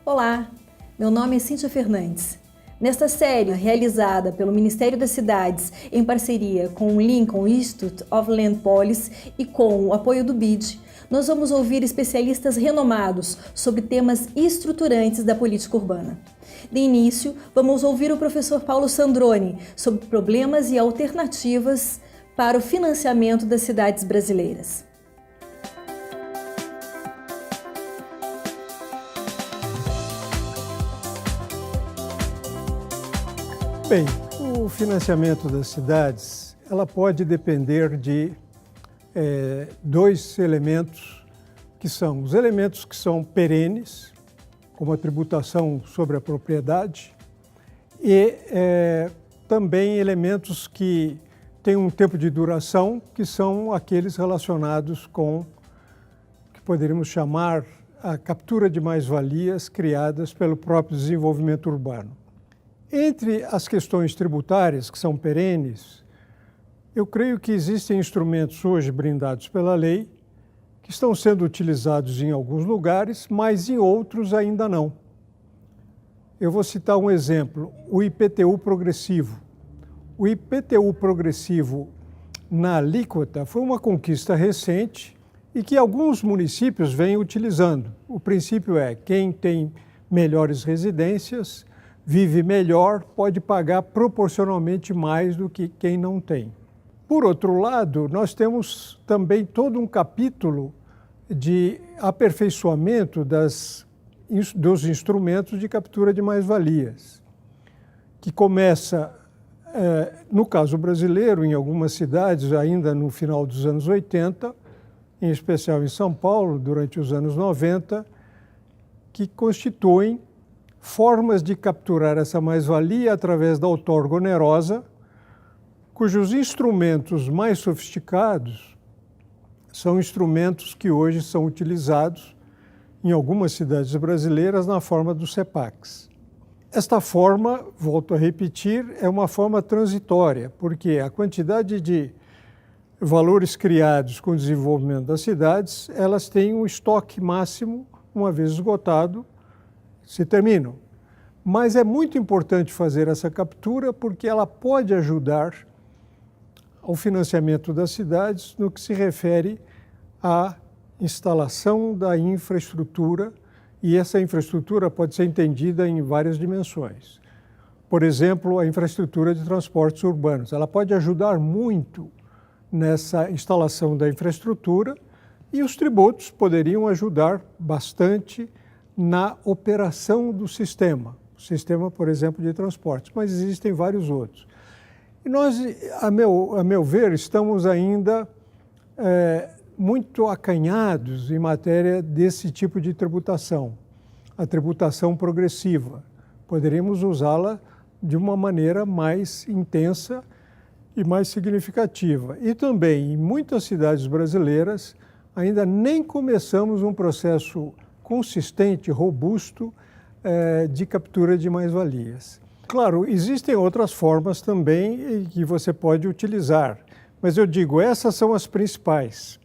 Olá, meu nome é Cíntia Fernandes. Nesta série, realizada pelo Ministério das Cidades em parceria com o Lincoln Institute of Land Policy e com o apoio do BID, nós vamos ouvir especialistas renomados sobre temas estruturantes da política urbana. De início, vamos ouvir o professor Paulo Sandroni sobre problemas e alternativas para o financiamento das cidades brasileiras. Bem, o financiamento das cidades, ela pode depender de dois elementos, que são os elementos que são perenes, como a tributação sobre a propriedade, e também elementos que têm um tempo de duração, que são aqueles relacionados com o que poderíamos chamar a captura de mais-valias criadas pelo próprio desenvolvimento urbano. Entre as questões tributárias, que são perenes, eu creio que existem instrumentos hoje blindados pela lei que estão sendo utilizados em alguns lugares, mas em outros ainda não. Eu vou citar um exemplo, o IPTU progressivo. O IPTU progressivo na alíquota foi uma conquista recente e que alguns municípios vêm utilizando. O princípio é quem tem melhores residências vive melhor, pode pagar proporcionalmente mais do que quem não tem. Por outro lado, nós temos também todo um capítulo de aperfeiçoamento dos instrumentos de captura de mais-valias, que começa, no caso brasileiro, em algumas cidades, ainda no final dos anos 80, em especial em São Paulo, durante os anos 90, que constituem formas de capturar essa mais-valia através da outorga onerosa, cujos instrumentos mais sofisticados são instrumentos que hoje são utilizados em algumas cidades brasileiras na forma dos CEPACs. Esta forma, volto a repetir, é uma forma transitória, porque a quantidade de valores criados com o desenvolvimento das cidades, elas têm um estoque máximo, uma vez esgotado, se terminam. Mas é muito importante fazer essa captura porque ela pode ajudar ao financiamento das cidades no que se refere à instalação da infraestrutura, e essa infraestrutura pode ser entendida em várias dimensões. Por exemplo, a infraestrutura de transportes urbanos. Ela pode ajudar muito nessa instalação da infraestrutura e os tributos poderiam ajudar bastante na operação do sistema. O sistema, por exemplo, de transportes, mas existem vários outros. E nós, a meu ver, estamos ainda muito acanhados em matéria desse tipo de tributação, a tributação progressiva. Poderíamos usá-la de uma maneira mais intensa e mais significativa. E também, em muitas cidades brasileiras, ainda nem começamos um processo consistente, robusto, de captura de mais-valias. Claro, existem outras formas também que você pode utilizar, mas eu digo, essas são as principais.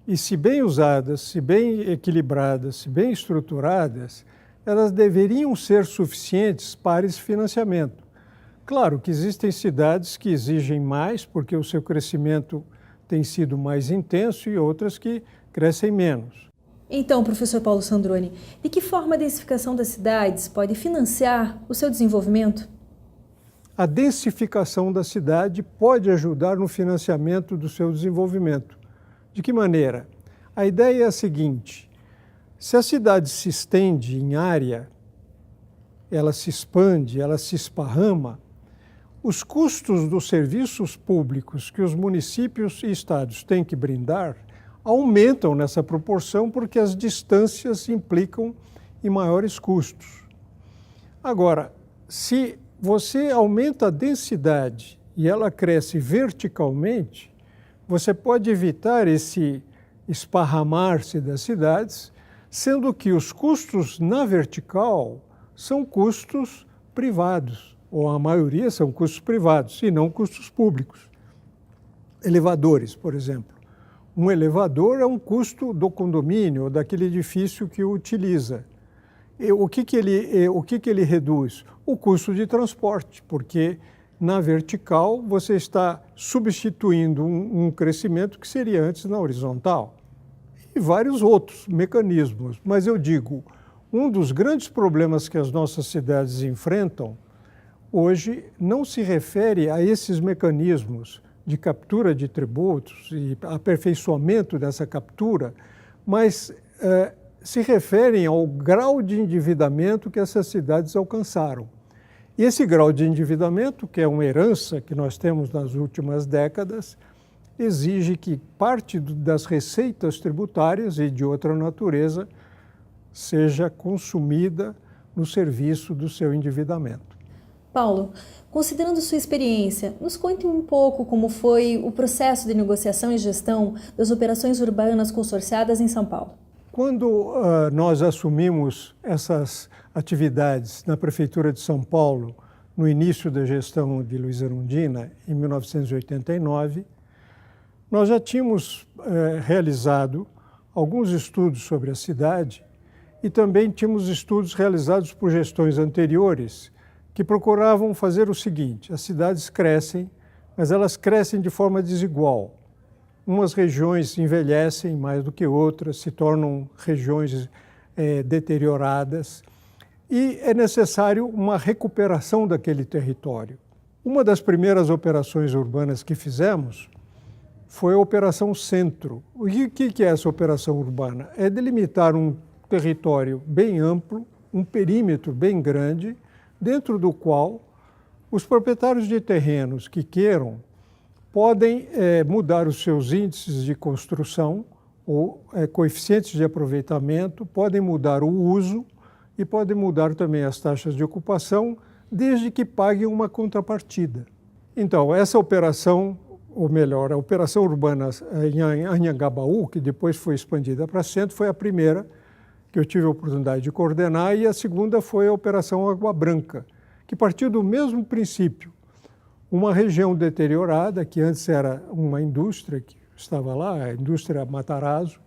E se bem usadas, se bem equilibradas, se bem estruturadas, elas deveriam ser suficientes para esse financiamento. Claro que existem cidades que exigem mais, porque o seu crescimento tem sido mais intenso, e outras que crescem menos. Então, professor Paulo Sandroni, de que forma a densificação das cidades pode financiar o seu desenvolvimento? A densificação da cidade pode ajudar no financiamento do seu desenvolvimento. De que maneira? A ideia é a seguinte: se a cidade se estende em área, ela se expande, ela se esparrama, os custos dos serviços públicos que os municípios e estados têm que brindar aumentam nessa proporção porque as distâncias implicam em maiores custos. Agora, se você aumenta a densidade e ela cresce verticalmente, você pode evitar esse esparramar-se das cidades, sendo que os custos na vertical são custos privados, ou a maioria são custos privados, e não custos públicos. Elevadores, por exemplo. Um elevador é um custo do condomínio, ou daquele edifício que o utiliza. E o que ele reduz? O custo de transporte, porque na vertical você está substituindo um crescimento que seria antes na horizontal. E vários outros mecanismos. Mas eu digo, um dos grandes problemas que as nossas cidades enfrentam hoje não se refere a esses mecanismos de captura de tributos e aperfeiçoamento dessa captura, mas se referem ao grau de endividamento que essas cidades alcançaram. E esse grau de endividamento, que é uma herança que nós temos nas últimas décadas, exige que parte das receitas tributárias e de outra natureza seja consumida no serviço do seu endividamento. Paulo, considerando sua experiência, nos conte um pouco como foi o processo de negociação e gestão das operações urbanas consorciadas em São Paulo. Quando nós assumimos essas atividades na Prefeitura de São Paulo, no início da gestão de Luiz Erundina, em 1989, nós já tínhamos realizado alguns estudos sobre a cidade e também tínhamos estudos realizados por gestões anteriores que procuravam fazer o seguinte: as cidades crescem, mas elas crescem de forma desigual. Umas regiões envelhecem mais do que outras, se tornam regiões deterioradas e é necessário uma recuperação daquele território. Uma das primeiras operações urbanas que fizemos foi a Operação Centro. O que é essa operação urbana? É delimitar um território bem amplo, um perímetro bem grande, dentro do qual os proprietários de terrenos que queiram podem mudar os seus índices de construção ou coeficientes de aproveitamento, podem mudar o uso e podem mudar também as taxas de ocupação, desde que paguem uma contrapartida. Então, essa operação, ou melhor, a operação urbana em Anhangabaú, que depois foi expandida para Centro, foi a primeira que eu tive a oportunidade de coordenar, e a segunda foi a Operação Água Branca, que partiu do mesmo princípio. Uma região deteriorada, que antes era uma indústria que estava lá, a indústria Matarazzo,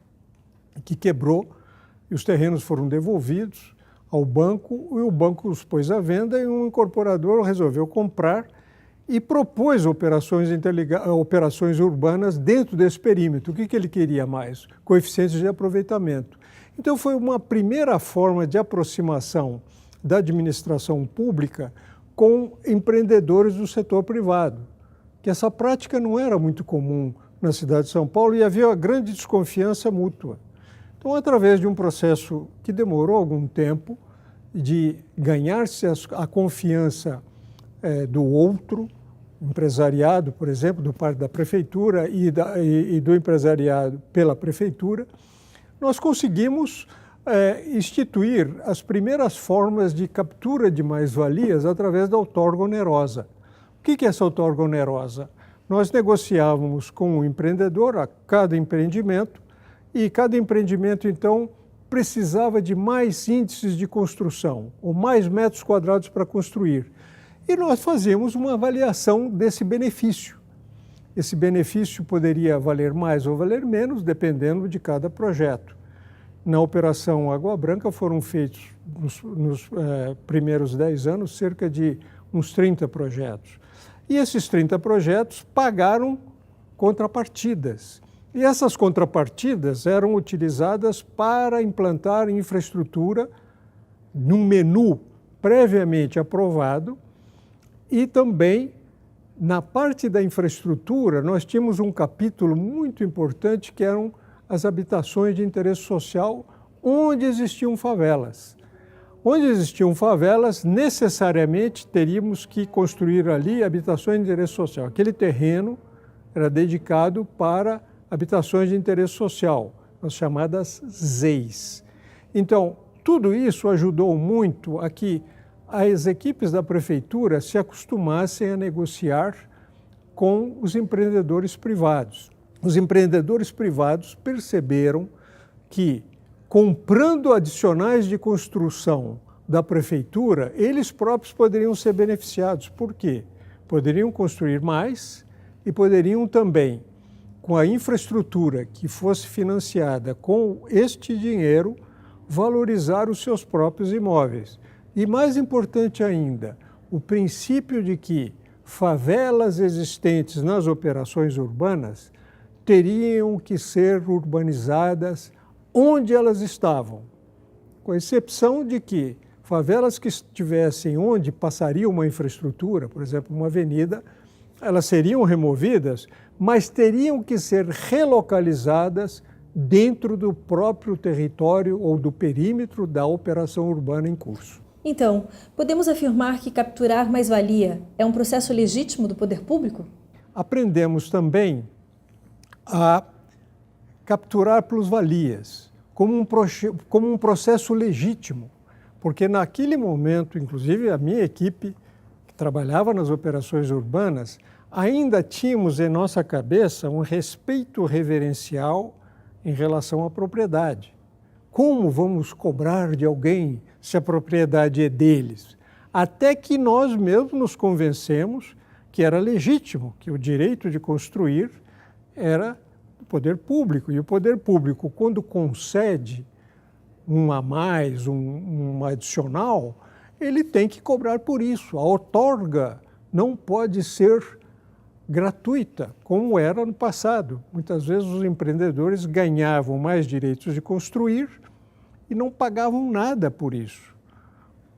que quebrou e os terrenos foram devolvidos ao banco, e o banco os pôs à venda e um incorporador resolveu comprar e propôs operações urbanas dentro desse perímetro. O que ele queria mais? Coeficientes de aproveitamento. Então foi uma primeira forma de aproximação da administração pública com empreendedores do setor privado, que essa prática não era muito comum na cidade de São Paulo e havia uma grande desconfiança mútua. Então, através de um processo que demorou algum tempo, de ganhar-se a confiança do outro, empresariado, por exemplo, do parte da prefeitura e do empresariado pela prefeitura, nós conseguimos instituir as primeiras formas de captura de mais-valias através da outorga onerosa. O que é essa outorga onerosa? Nós negociávamos com o empreendedor a cada empreendimento e cada empreendimento, então, precisava de mais índices de construção ou mais metros quadrados para construir. E nós fazíamos uma avaliação desse benefício. Esse benefício poderia valer mais ou valer menos, dependendo de cada projeto. Na Operação Água Branca foram feitos, nos primeiros 10 anos, cerca de uns 30 projetos. E esses 30 projetos pagaram contrapartidas. E essas contrapartidas eram utilizadas para implantar infraestrutura num menu previamente aprovado e também, na parte da infraestrutura, nós tínhamos um capítulo muito importante que eram as habitações de interesse social onde existiam favelas, Onde existiam favelas, necessariamente teríamos que construir ali habitações de interesse social. Aquele terreno era dedicado para habitações de interesse social, as chamadas ZEIs. Então, tudo isso ajudou muito a que as equipes da prefeitura se acostumassem a negociar com os empreendedores privados. Os empreendedores privados perceberam que, comprando adicionais de construção da prefeitura, eles próprios poderiam ser beneficiados. Por quê? Poderiam construir mais e poderiam também, com a infraestrutura que fosse financiada com este dinheiro, valorizar os seus próprios imóveis. E mais importante ainda, o princípio de que favelas existentes nas operações urbanas teriam que ser urbanizadas onde elas estavam, com exceção de que favelas que estivessem onde passaria uma infraestrutura, por exemplo, uma avenida, elas seriam removidas, mas teriam que ser relocalizadas dentro do próprio território ou do perímetro da operação urbana em curso. Então, podemos afirmar que capturar mais-valia é um processo legítimo do poder público? Aprendemos também a capturar plusvalias como um processo legítimo, porque naquele momento, inclusive a minha equipe, que trabalhava nas operações urbanas, ainda tínhamos em nossa cabeça um respeito reverencial em relação à propriedade. Como vamos cobrar de alguém se a propriedade é deles? Até que nós mesmos nos convencemos que era legítimo, que o direito de construir era do poder público. E o poder público, quando concede um a mais, um adicional, ele tem que cobrar por isso. A outorga não pode ser gratuita, como era no passado. Muitas vezes os empreendedores ganhavam mais direitos de construir e não pagavam nada por isso.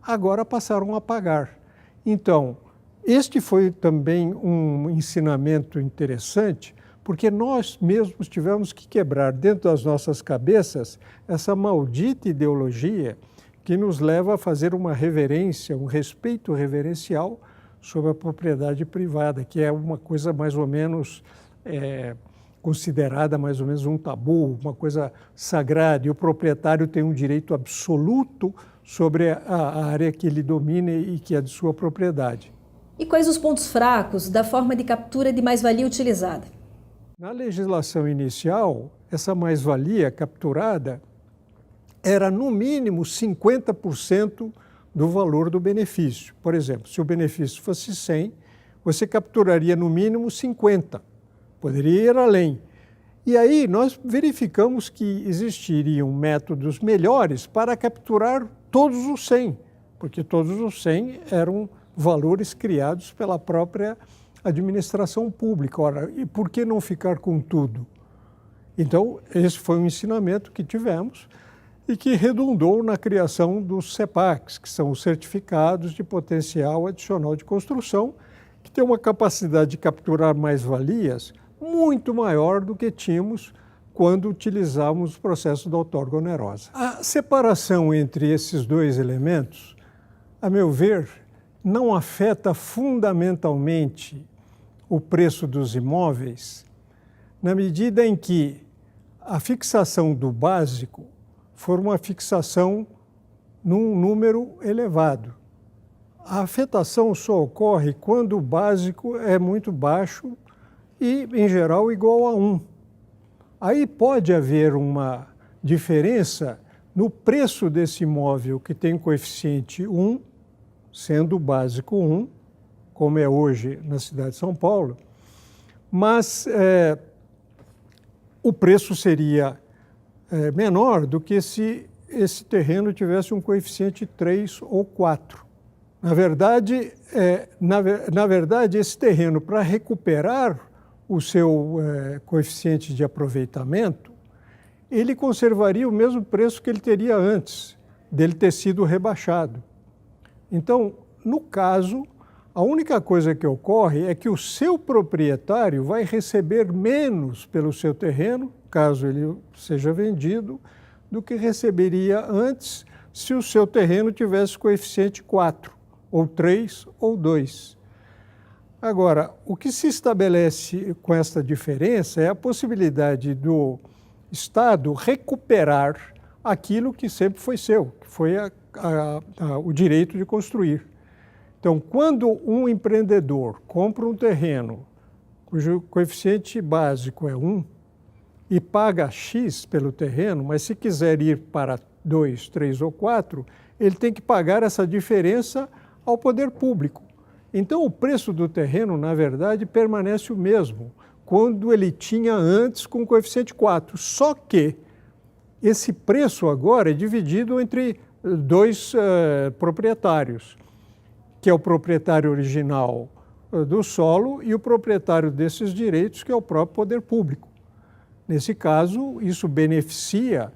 Agora passaram a pagar. Então, este foi também um ensinamento interessante, porque nós mesmos tivemos que quebrar dentro das nossas cabeças essa maldita ideologia que nos leva a fazer uma reverência, um respeito reverencial sobre a propriedade privada, que é uma coisa mais ou menos considerada mais ou menos um tabu, uma coisa sagrada, e o proprietário tem um direito absoluto sobre a área que ele domina e que é de sua propriedade. E quais os pontos fracos da forma de captura de mais-valia utilizada? Na legislação inicial, essa mais-valia capturada era no mínimo 50% do valor do benefício. Por exemplo, se o benefício fosse 100, você capturaria no mínimo 50. Poderia ir além. E aí nós verificamos que existiriam métodos melhores para capturar todos os 100, porque todos os 100 eram valores criados pela própria administração pública. Ora, e por que não ficar com tudo? Então, esse foi um ensinamento que tivemos e que redundou na criação dos CEPACs, que são os Certificados de Potencial Adicional de Construção, que tem uma capacidade de capturar mais-valias muito maior do que tínhamos quando utilizávamos o processo da outorga onerosa. A separação entre esses dois elementos, a meu ver, não afeta fundamentalmente o preço dos imóveis, na medida em que a fixação do básico for uma fixação num número elevado. A afetação só ocorre quando o básico é muito baixo e, em geral, igual a 1. Aí pode haver uma diferença no preço desse imóvel que tem coeficiente 1, sendo o básico 1, como é hoje na cidade de São Paulo, mas o preço seria menor do que se esse terreno tivesse um coeficiente 3 ou 4. Na verdade, esse terreno, para recuperar o seu coeficiente de aproveitamento, ele conservaria o mesmo preço que ele teria antes dele ter sido rebaixado. Então, no caso, a única coisa que ocorre é que o seu proprietário vai receber menos pelo seu terreno, caso ele seja vendido, do que receberia antes, se o seu terreno tivesse coeficiente 4, ou 3, ou 2. Agora, o que se estabelece com esta diferença é a possibilidade do Estado recuperar aquilo que sempre foi seu, que foi o direito de construir. Então, quando um empreendedor compra um terreno cujo coeficiente básico é 1 e paga X pelo terreno, mas se quiser ir para 2, 3 ou 4, ele tem que pagar essa diferença ao poder público. Então, o preço do terreno, na verdade, permanece o mesmo, quando ele tinha antes com coeficiente 4. Só que esse preço agora é dividido entre dois proprietários, que é o proprietário original do solo e o proprietário desses direitos, que é o próprio poder público. Nesse caso, isso beneficia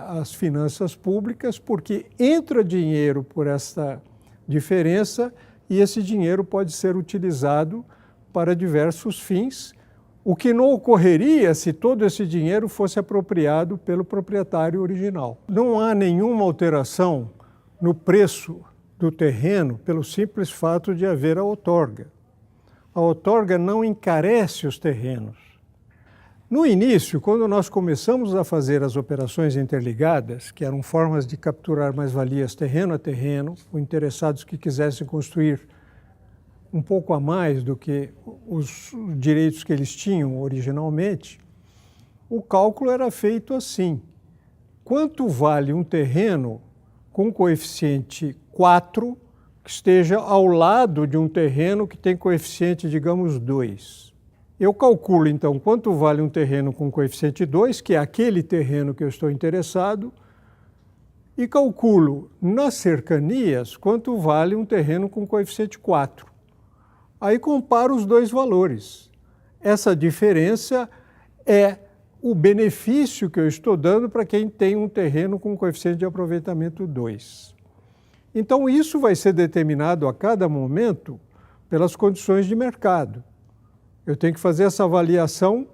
as finanças públicas, porque entra dinheiro por essa diferença e esse dinheiro pode ser utilizado para diversos fins, o que não ocorreria se todo esse dinheiro fosse apropriado pelo proprietário original. Não há nenhuma alteração no preço do terreno pelo simples fato de haver a outorga. A outorga não encarece os terrenos. No início, quando nós começamos a fazer as operações interligadas, que eram formas de capturar mais-valias terreno a terreno, com interessados que quisessem construir um pouco a mais do que os direitos que eles tinham originalmente, o cálculo era feito assim: quanto vale um terreno com coeficiente 4 que esteja ao lado de um terreno que tem coeficiente, digamos, 2? Eu calculo, então, quanto vale um terreno com coeficiente 2, que é aquele terreno que eu estou interessado, e calculo nas cercanias quanto vale um terreno com coeficiente 4. Aí comparo os dois valores. Essa diferença é o benefício que eu estou dando para quem tem um terreno com coeficiente de aproveitamento 2. Então, isso vai ser determinado a cada momento pelas condições de mercado. Eu tenho que fazer essa avaliação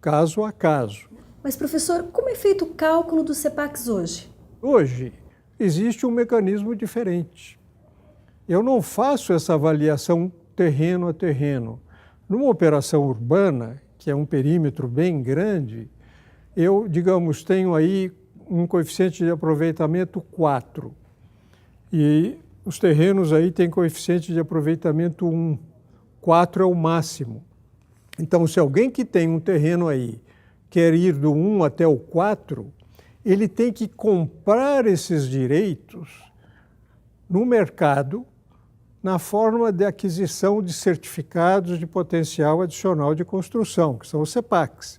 caso a caso. Mas, professor, como é feito o cálculo dos CEPACs hoje? Hoje, existe um mecanismo diferente. Eu não faço essa avaliação terreno a terreno. Numa operação urbana, que é um perímetro bem grande, eu, digamos, tenho aí um coeficiente de aproveitamento 4. E os terrenos aí têm coeficiente de aproveitamento 1. 4 é o máximo. Então, se alguém que tem um terreno aí quer ir do 1 até o 4, ele tem que comprar esses direitos no mercado na forma de aquisição de certificados de potencial adicional de construção, que são os CEPACs.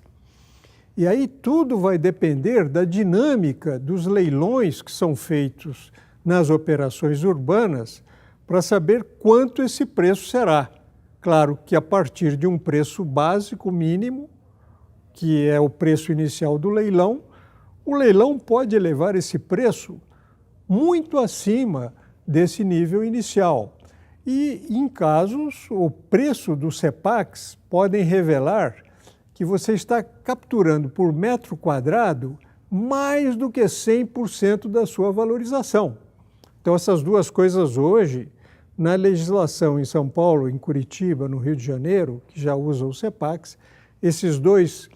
E aí tudo vai depender da dinâmica dos leilões que são feitos nas operações urbanas para saber quanto esse preço será. Claro que a partir de um preço básico mínimo, que é o preço inicial do leilão, o leilão pode elevar esse preço muito acima desse nível inicial. E, em casos, o preço dos CEPACs podem revelar que você está capturando por metro quadrado mais do que 100% da sua valorização. Então, essas duas coisas hoje, na legislação em São Paulo, em Curitiba, no Rio de Janeiro, que já usam os CEPACs, esses dois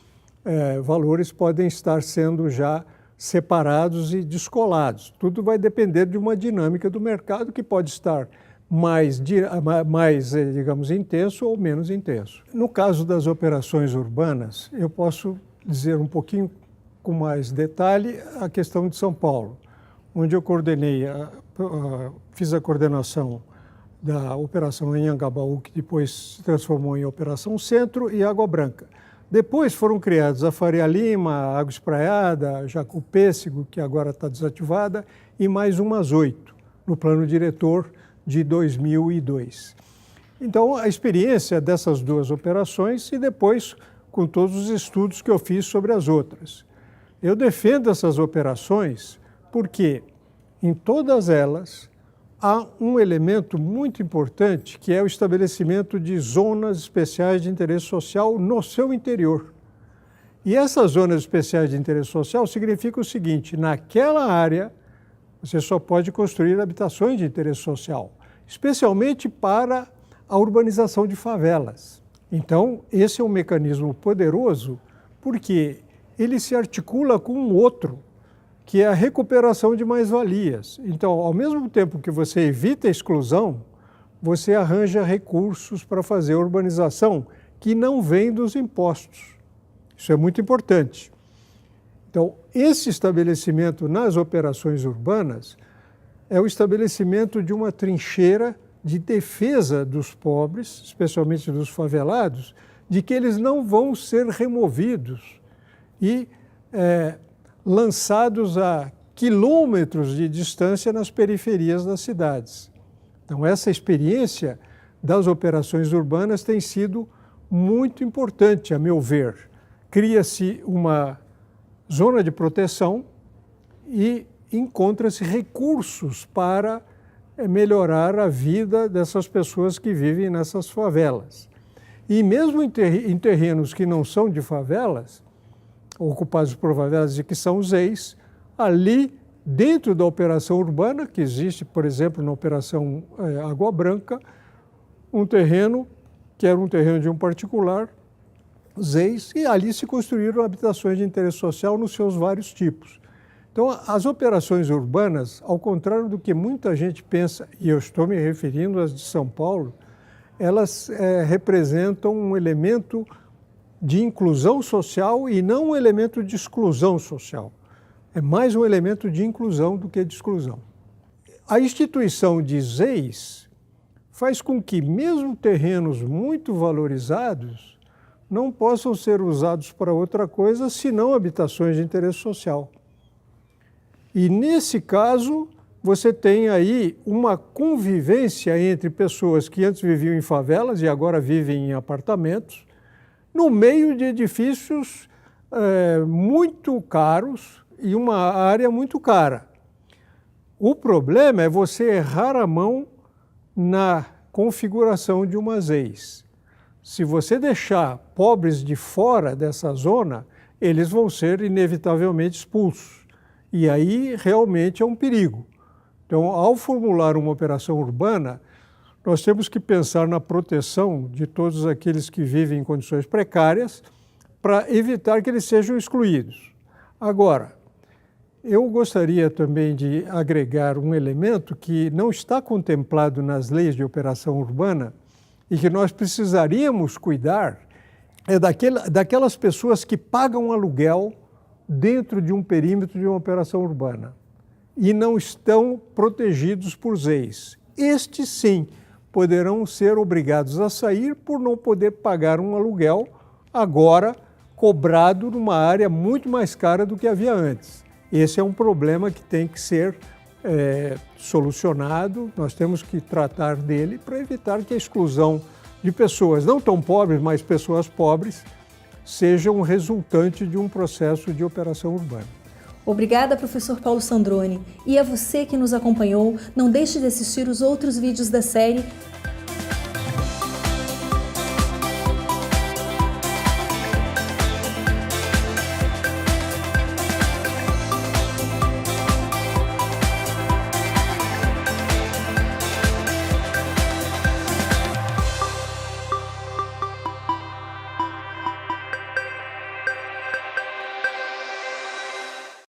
valores podem estar sendo já separados e descolados. Tudo vai depender de uma dinâmica do mercado que pode estar mais, digamos, intenso ou menos intenso. No caso das operações urbanas, eu posso dizer um pouquinho com mais detalhe a questão de São Paulo, onde eu coordenei, fiz a coordenação da Operação Anhangabaú, que depois se transformou em Operação Centro, e Água Branca. Depois foram criados a Faria Lima, a Água Espraiada, a Jacupêssego, que agora está desativada, e mais umas 8 no plano diretor de 2002. Então, a experiência dessas duas operações e depois com todos os estudos que eu fiz sobre as outras. Eu defendo essas operações porque em todas elas há um elemento muito importante, que é o estabelecimento de zonas especiais de interesse social no seu interior. E essas zonas especiais de interesse social significam o seguinte: naquela área Você só pode construir habitações de interesse social, especialmente para a urbanização de favelas. Então, esse é um mecanismo poderoso porque ele se articula com um outro, que é a recuperação de mais-valias. Então, ao mesmo tempo que você evita a exclusão, você arranja recursos para fazer a urbanização que não vem dos impostos. Isso é muito importante. Então, esse estabelecimento nas operações urbanas é o estabelecimento de uma trincheira de defesa dos pobres, especialmente dos favelados, de que eles não vão ser removidos e lançados a quilômetros de distância nas periferias das cidades. Então, essa experiência das operações urbanas tem sido muito importante, a meu ver. Cria-se uma zona de proteção e encontra-se recursos para melhorar a vida dessas pessoas que vivem nessas favelas. E mesmo em terrenos que não são de favelas, ocupados por favelas e que são os EIs, ali dentro da operação urbana, que existe, por exemplo, na operação Água Branca, um terreno que era um terreno de um particular, os EIs, e ali se construíram habitações de interesse social nos seus vários tipos. Então, as operações urbanas, ao contrário do que muita gente pensa, e eu estou me referindo às de São Paulo, elas representam um elemento de inclusão social e não um elemento de exclusão social. É mais um elemento de inclusão do que de exclusão. A instituição de ZEIs faz com que mesmo terrenos muito valorizados não possam ser usados para outra coisa senão habitações de interesse social. E nesse caso, você tem aí uma convivência entre pessoas que antes viviam em favelas e agora vivem em apartamentos, no meio de edifícios muito caros e uma área muito cara. O problema é você errar a mão na configuração de uma ZEIs. Se você deixar pobres de fora dessa zona, eles vão ser inevitavelmente expulsos. E aí realmente é um perigo. Então, ao formular uma operação urbana, nós temos que pensar na proteção de todos aqueles que vivem em condições precárias para evitar que eles sejam excluídos. Agora, eu gostaria também de agregar um elemento que não está contemplado nas leis de operação urbana e que nós precisaríamos cuidar, é daquelas pessoas que pagam aluguel dentro de um perímetro de uma operação urbana e não estão protegidos por ZEIs. Estes, sim, poderão ser obrigados a sair por não poder pagar um aluguel agora cobrado numa área muito mais cara do que havia antes. Esse é um problema que tem que ser solucionado, nós temos que tratar dele para evitar que a exclusão de pessoas não tão pobres, mas pessoas pobres, seja um resultante de um processo de operação urbana. Obrigada, professor Paulo Sandroni. E a você que nos acompanhou, não deixe de assistir os outros vídeos da série